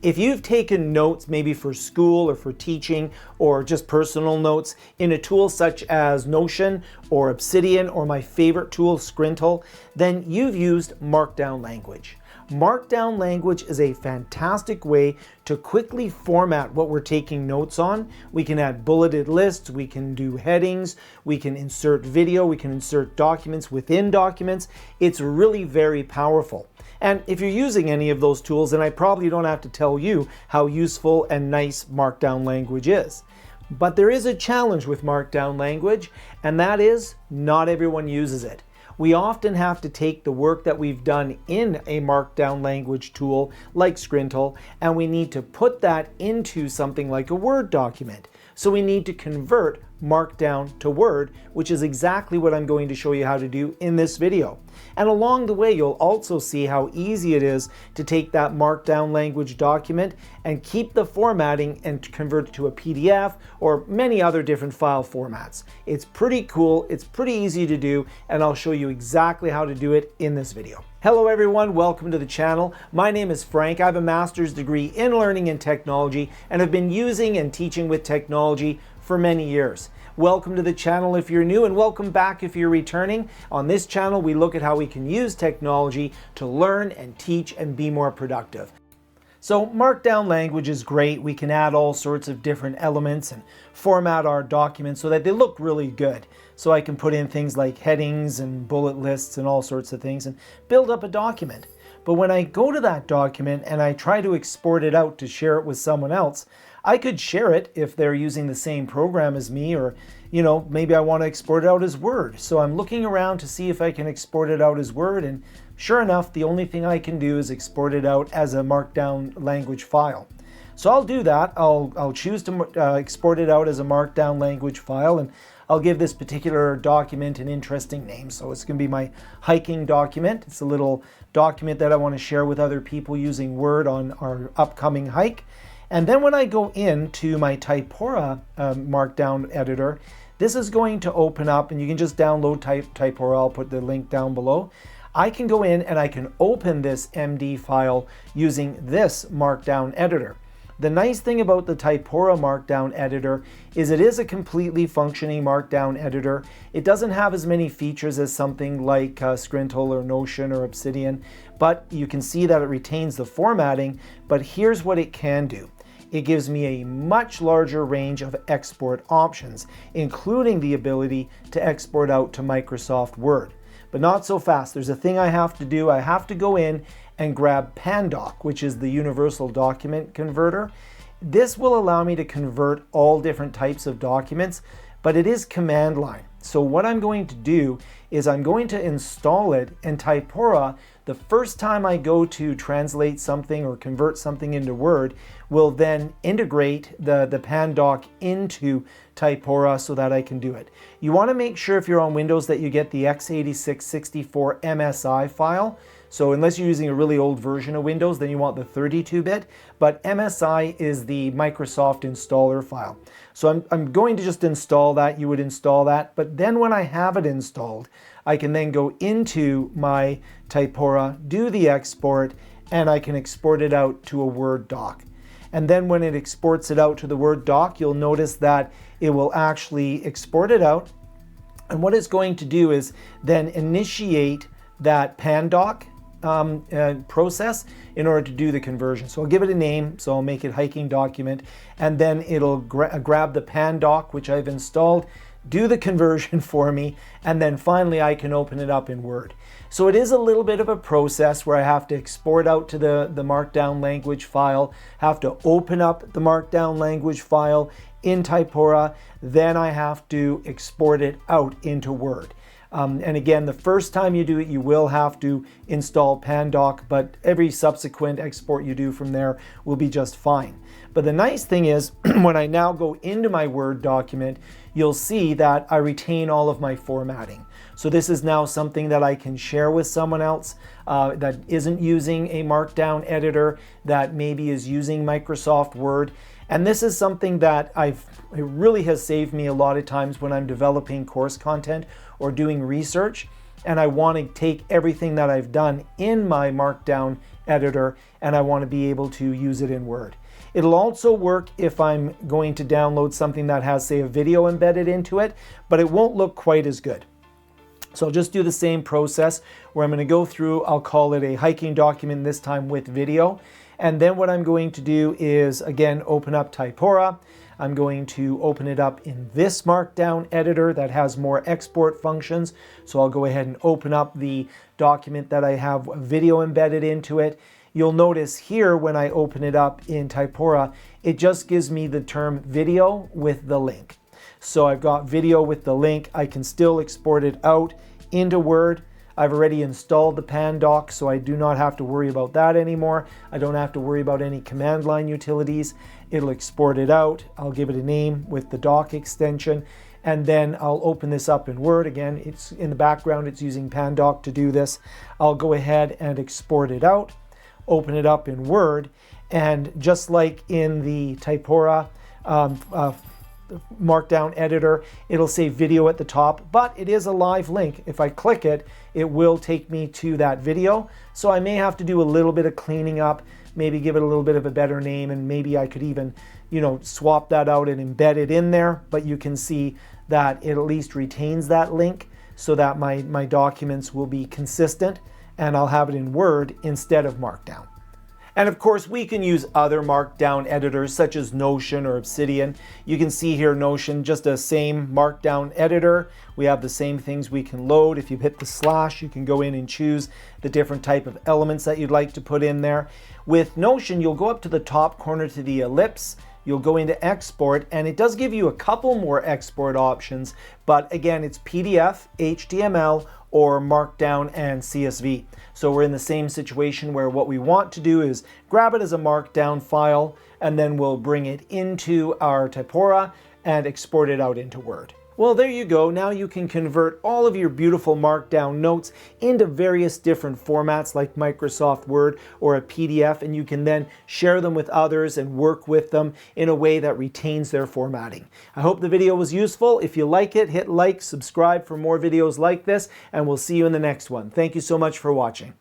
If you've taken notes maybe for school or for teaching or just personal notes in a tool such as Notion or Obsidian or my favorite tool, Scrintal, then you've used Markdown language. Markdown language is a fantastic way to quickly format what we're taking notes on. We can add bulleted lists, we can do headings, we can insert video, we can insert documents within documents. It's really very powerful. And if you're using any of those tools, then I probably don't have to tell you how useful and nice Markdown language is. But there is a challenge with Markdown language, and that is not everyone uses it. We often have to take the work that we've done in a Markdown language tool like Scrintal, and we need to put that into something like a Word document. So we need to convert Markdown to Word, which is exactly what I'm going to show you how to do in this video. And along the way, you'll also see how easy it is to take that Markdown language document and keep the formatting and convert it to a PDF or many other different file formats. It's pretty cool, it's pretty easy to do, and I'll show you exactly how to do it in this video. Hello everyone, welcome to the channel. My name is Frank. I have a master's degree in learning and technology and have been using and teaching with technology for many years. Welcome to the channel if you're new, and welcome back if you're returning. On this channel, we look at how we can use technology to learn and teach and be more productive. So Markdown language is great. We can add all sorts of different elements and format our documents so that they look really good. So I can put in things like headings and bullet lists and all sorts of things and build up a document. But when I go to that document and I try to export it out to share it with someone else, I could share it if they're using the same program as me, or maybe I want to export it out as Word. So I'm looking around to see if I can export it out as Word, and sure enough, the only thing I can do is export it out as a Markdown language file. So I'll do that. I'll choose to export it out as a Markdown language file, and I'll give this particular document an interesting name. So it's going to be my hiking document. It's a little document that I want to share with other people using Word on our upcoming hike. And then when I go into my Typora Markdown editor, this is going to open up, and you can just download Typora. I'll put the link down below. I can go in and I can open this MD file using this Markdown editor. The nice thing about the Typora Markdown editor is it is a completely functioning Markdown editor. It doesn't have as many features as something like Scrintal or Notion or Obsidian, but you can see that it retains the formatting. But here's what it can do. It gives me a much larger range of export options, including the ability to export out to Microsoft Word. But not so fast. There's a thing I have to do. I have to go in and grab Pandoc, which is the universal document converter. This will allow me to convert all different types of documents, but it is command line. So what I'm going to do is I'm going to install it, and Typora, the first time I go to translate something or convert something into Word, will then integrate the Pandoc into Typora so that I can do it. You want to make sure if you're on Windows that you get the x86-64 MSI file. So unless you're using a really old version of Windows, then you want the 32-bit, but MSI is the Microsoft installer file. So I'm going to just install that. You would install that, but then when I have it installed, I can then go into my Typora, do the export, and I can export it out to a Word doc. And then when it exports it out to the Word doc, you'll notice that it will actually export it out. And what it's going to do is then initiate that Pandoc process in order to do the conversion. So I'll give it a name, so I'll make it hiking document, and then it'll grab the Pandoc, which I've installed, do the conversion for me, and then finally I can open it up in Word. So it is a little bit of a process where I have to export out to the Markdown language file, have to open up the Markdown language file in Typora, then I have to export it out into Word. And again, the first time you do it, you will have to install Pandoc, but every subsequent export you do from there will be just fine. But the nice thing is, when I now go into my Word document, you'll see that I retain all of my formatting. So this is now something that I can share with someone else that isn't using a Markdown editor, that maybe is using Microsoft Word. And this is something that it really has saved me a lot of times when I'm developing course content or doing research. and I want to take everything that I've done in my Markdown editor and I want to be able to use it in Word. It'll also work if I'm going to download something that has, say, a video embedded into it, but it won't look quite as good. So I'll just do the same process where I'm going to go through, I'll call it a hiking document this time with video. And then what I'm going to do is, again, open up Typora. I'm going to open it up in this Markdown editor that has more export functions. So I'll go ahead and open up the document that I have video embedded into it. You'll notice here when I open it up in Typora, it just gives me the term video with the link. So I've got video with the link. I can still export it out into Word. I've already installed the Pandoc, so I do not have to worry about that anymore. I don't have to worry about any command line utilities. It'll export it out. I'll give it a name with the doc extension, and then I'll open this up in Word. Again, it's in the background, it's using Pandoc to do this. I'll go ahead and export it out, open it up in Word, and just like in the Typora Markdown editor, it'll say video at the top, but it is a live link. If I click it, it will take me to that video. So I may have to do a little bit of cleaning up, maybe give it a little bit of a better name, and maybe I could even, swap that out and embed it in there. But you can see that it at least retains that link so that my documents will be consistent, and I'll have it in Word instead of Markdown. And of course, we can use other Markdown editors such as Notion or Obsidian. You can see here Notion, just a same Markdown editor. We have the same things we can load. If you hit the slash, you can go in and choose the different type of elements that you'd like to put in there. With Notion, you'll go up to the top corner to the ellipse. You'll go into export, and it does give you a couple more export options, but again, it's PDF, HTML, or Markdown and CSV. So we're in the same situation where what we want to do is grab it as a Markdown file, and then we'll bring it into our Typora and export it out into Word. Well, there you go. Now you can convert all of your beautiful Markdown notes into various different formats like Microsoft Word or a PDF, and you can then share them with others and work with them in a way that retains their formatting. I hope the video was useful. If you like it, hit like, subscribe for more videos like this, and we'll see you in the next one. Thank you so much for watching.